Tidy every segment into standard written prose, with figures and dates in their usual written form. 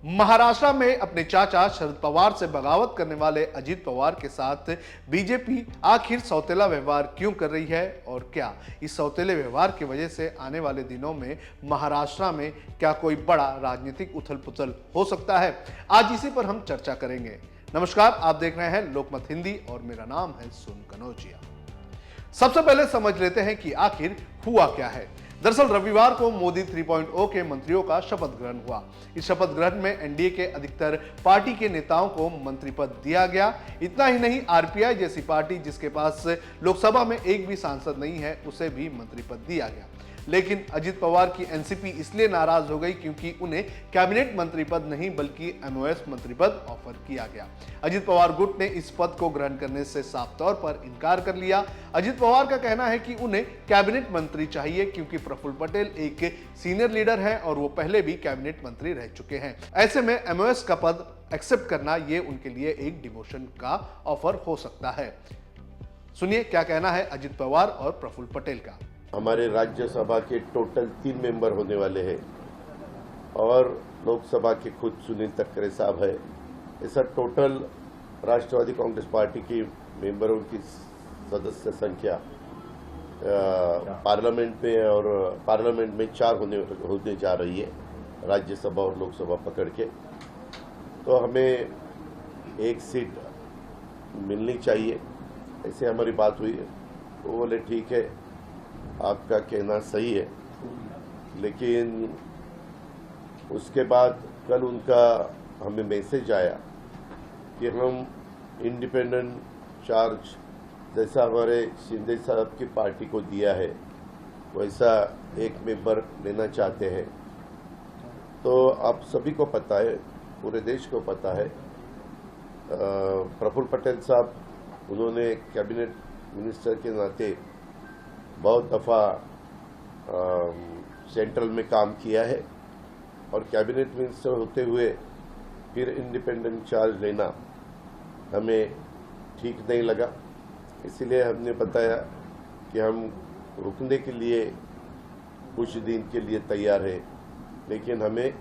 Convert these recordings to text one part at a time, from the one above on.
महाराष्ट्र में अपने चाचा शरद पवार से बगावत करने वाले अजित पवार के साथ बीजेपी आखिर सौतेला व्यवहार क्यों कर रही है और क्या इस सौतेले व्यवहार की वजह से आने वाले दिनों में महाराष्ट्र में क्या कोई बड़ा राजनीतिक उथल पुथल हो सकता है। आज इसी पर हम चर्चा करेंगे। नमस्कार, आप देख रहे हैं लोकमत हिंदी और मेरा नाम है सुन कनौजिया। सबसे पहले समझ लेते हैं कि आखिर हुआ क्या है। दरअसल रविवार को मोदी 3.0 के मंत्रियों का शपथ ग्रहण हुआ। इस शपथ ग्रहण में एनडीए के अधिकतर पार्टी के नेताओं को मंत्री पद दिया गया। इतना ही नहीं, आरपीआई जैसी पार्टी जिसके पास लोकसभा में एक भी सांसद नहीं है, उसे भी मंत्री पद दिया गया। लेकिन अजित पवार की एनसीपी इसलिए नाराज हो गई क्योंकि उन्हें कैबिनेट मंत्री पद नहीं बल्कि एमओएस मंत्री पद ऑफर किया गया। अजित पवार गुट ने इस पद को ग्रहण करने से साफ तौर पर इनकार कर लिया। अजित पवार का कहना है कि उन्हें कैबिनेट मंत्री चाहिए क्योंकि प्रफुल्ल पटेल एक सीनियर लीडर है और वो पहले भी कैबिनेट मंत्री रह चुके हैं। ऐसे में एमओएस का पद एक्सेप्ट करना ये उनके लिए एक डिमोशन का ऑफर हो सकता है। सुनिए क्या कहना है अजित पवार और प्रफुल्ल पटेल का। हमारे राज्यसभा के टोटल 3 मेंबर होने वाले हैं और लोकसभा के खुद सुनील तटकरे साहब है। ऐसा टोटल राष्ट्रवादी कांग्रेस पार्टी की मेंबरों की सदस्य संख्या पार्लियामेंट में और पार्लियामेंट में 4 होने जा रही है, राज्यसभा और लोकसभा पकड़ के। तो हमें एक सीट मिलनी चाहिए, ऐसे हमारी बात हुई है। वो बोले ठीक है, आपका कहना सही है। लेकिन उसके बाद कल उनका हमें मैसेज आया कि हम इंडिपेंडेंट चार्ज जैसा हमारे शिंदे साहब की पार्टी को दिया है वैसा एक मेंबर लेना चाहते हैं। तो आप सभी को पता है, पूरे देश को पता है, प्रफुल्ल पटेल साहब उन्होंने कैबिनेट मिनिस्टर के नाते बहुत दफ़ा सेंट्रल में काम किया है और कैबिनेट मिनिस्टर होते हुए फिर इंडिपेंडेंट चार्ज लेना हमें ठीक नहीं लगा। इसलिए हमने बताया कि हम रुकने के लिए कुछ दिन के लिए तैयार है, लेकिन हमें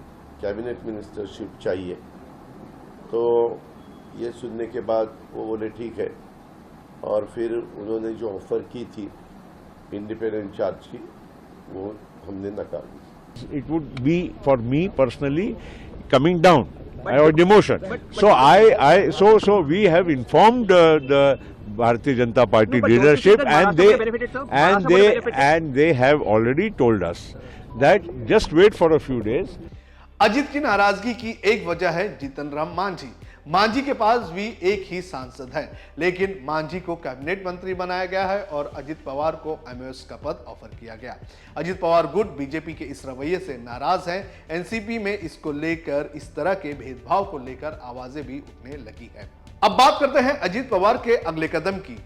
कैबिनेट मिनिस्टरशिप चाहिए। तो ये सुनने के बाद वो बोले ठीक है, और फिर उन्होंने जो ऑफ़र की थी इंडिपेंडेंट चार्ज की, वो हमने नकार दी। It would be for me personally coming down or demotion. So we have informed the Bharatiya Janata Party leadership, and they have already told us that just wait for a few days. Ajit की नाराजगी की एक वजह है जीतन राम मांझी। मांझी के पास भी एक ही सांसद है, लेकिन मांझी को कैबिनेट मंत्री बनाया गया है और अजित पवार को एमओएस का पद ऑफर किया गया। अजित पवार गुट बीजेपी के इस रवैये से नाराज है। एनसीपी में इसको लेकर, इस तरह के भेदभाव को लेकर आवाजें भी उठने लगी है। अब बात करते हैं अजित पवार के अगले कदम की।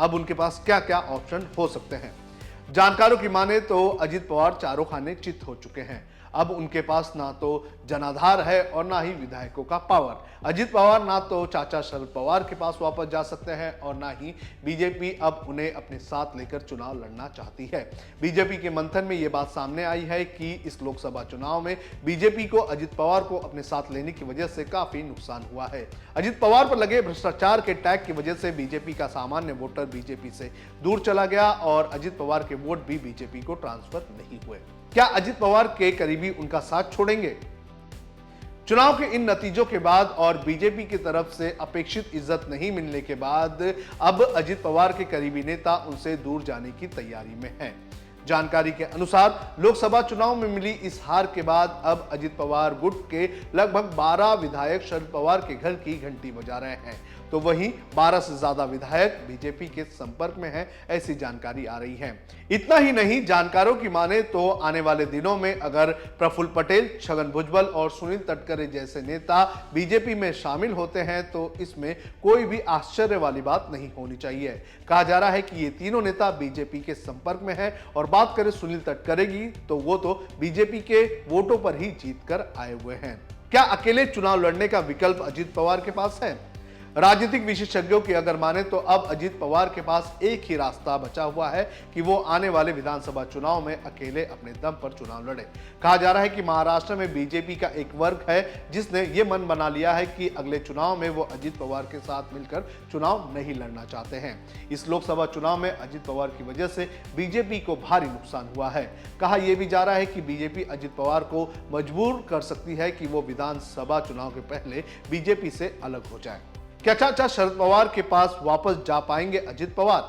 अब उनके पास क्या क्या ऑप्शन हो सकते हैं। जानकारों की माने तो अजित पवार चारों खाने चित हो चुके हैं। अब उनके पास ना तो जनाधार है और ना ही विधायकों का पावर। अजित पवार ना तो चाचा शरद पवार के पास वापस जा सकते हैं और ना ही बीजेपी अब उन्हें अपने साथ लेकर चुनाव लड़ना चाहती है। बीजेपी के मंथन में यह बात सामने आई है कि इस लोकसभा चुनाव में बीजेपी को अजित पवार को अपने साथ लेने की वजह से काफी नुकसान हुआ है। अजित पवार पर लगे भ्रष्टाचार के टैग की वजह से बीजेपी का सामान्य वोटर बीजेपी से दूर चला गया और अजित पवार के वोट भी बीजेपी को ट्रांसफर नहीं हुए। क्या अजित पवार के करीबी उनका साथ छोड़ेंगे? चुनाव के इन नतीजों के बाद और बीजेपी की तरफ से अपेक्षित इज्जत नहीं मिलने के बाद अब अजित पवार के करीबी नेता उनसे दूर जाने की तैयारी में हैं। जानकारी के अनुसार लोकसभा चुनाव में मिली इस हार के बाद अब अजित पवार गुट के लगभग 12 विधायक शरद पवार के घर की घंटी बजा रहे हैं, तो वहीं 12 से ज्यादा विधायक बीजेपी के संपर्क में हैं, ऐसी जानकारी आ रही है। इतना ही नहीं, जानकारों की माने तो आने वाले दिनों में अगर प्रफुल्ल पटेल, छगन भुजबल और सुनील तटकरे जैसे नेता बीजेपी में शामिल होते हैं तो इसमें कोई भी आश्चर्य वाली बात नहीं होनी चाहिए। कहा जा रहा है कि ये तीनों नेता बीजेपी के संपर्क में हैं और बात करें सुनील तटकरे की तो वो तो बीजेपी के वोटों पर ही जीत कर आए हुए हैं। क्या अकेले चुनाव लड़ने का विकल्प अजित पवार के पास है? राजनीतिक विशेषज्ञों की अगर माने तो अब अजित पवार के पास एक ही रास्ता बचा हुआ है कि वो आने वाले विधानसभा चुनाव में अकेले अपने दम पर चुनाव लड़े। कहा जा रहा है कि महाराष्ट्र में बीजेपी का एक वर्ग है जिसने ये मन बना लिया है कि अगले चुनाव में वो अजित पवार के साथ मिलकर चुनाव नहीं लड़ना चाहते हैं। इस लोकसभा चुनाव में अजित पवार की वजह से बीजेपी को भारी नुकसान हुआ है। कहा यह भी जा रहा है कि बीजेपी अजित पवार को मजबूर कर सकती है कि वो विधानसभा चुनाव के पहले बीजेपी से अलग हो जाए। क्या चाचा शरद पवार के पास वापस जा पाएंगे अजित पवार?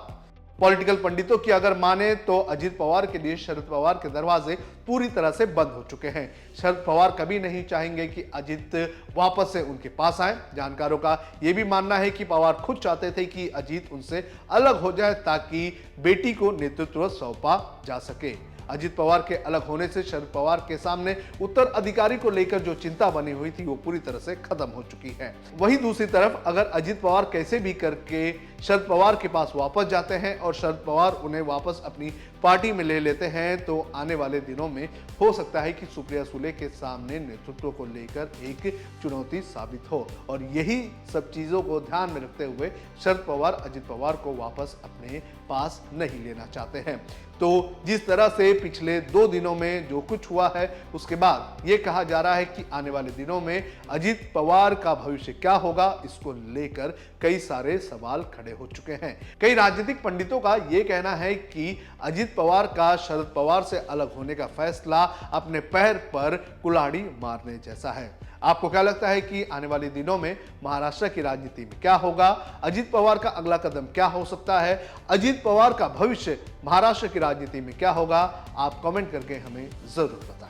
पॉलिटिकल पंडितों की अगर माने तो अजित पवार के लिए शरद पवार के दरवाजे पूरी तरह से बंद हो चुके हैं। शरद पवार कभी नहीं चाहेंगे कि अजित वापस से उनके पास आए। जानकारों का यह भी मानना है कि पवार खुद चाहते थे कि अजित उनसे अलग हो जाए ताकि बेटी को नेतृत्व सौंपा जा सके। अजित पवार के अलग होने से शरद पवार के सामने उत्तराधिकारी को लेकर जो चिंता बनी हुई थी वो पूरी तरह से खत्म हो चुकी है। वहीं दूसरी तरफ अगर अजित पवार कैसे भी करके शरद पवार के पास वापस जाते हैं और शरद पवार उन्हें वापस अपनी पार्टी में ले लेते हैं तो आने वाले दिनों में हो सकता है कि सुप्रिया सुले के सामने नेतृत्व को लेकर एक चुनौती साबित हो। और यही सब चीजों को ध्यान में रखते हुए शरद पवार अजित पवार को वापस अपने पास नहीं लेना चाहते हैं। तो जिस तरह से पिछले 2 दिनों में जो कुछ हुआ है उसके बाद ये कहा जा रहा है कि आने वाले दिनों में अजित पवार का भविष्य क्या होगा, इसको लेकर कई सारे सवाल खड़े हो चुके हैं। कई राजनीतिक पंडितों का ये कहना है कि अजित पवार का शरद पवार से अलग होने का फैसला अपने पैर पर कुल्हाड़ी मारने जैसा है। आपको क्या लगता है कि आने वाले दिनों में महाराष्ट्र की राजनीति में क्या होगा? अजित पवार का अगला कदम क्या हो सकता है? अजित पवार का भविष्य महाराष्ट्र की राजनीति में क्या होगा? आप कमेंट करके हमें जरूर बताएं।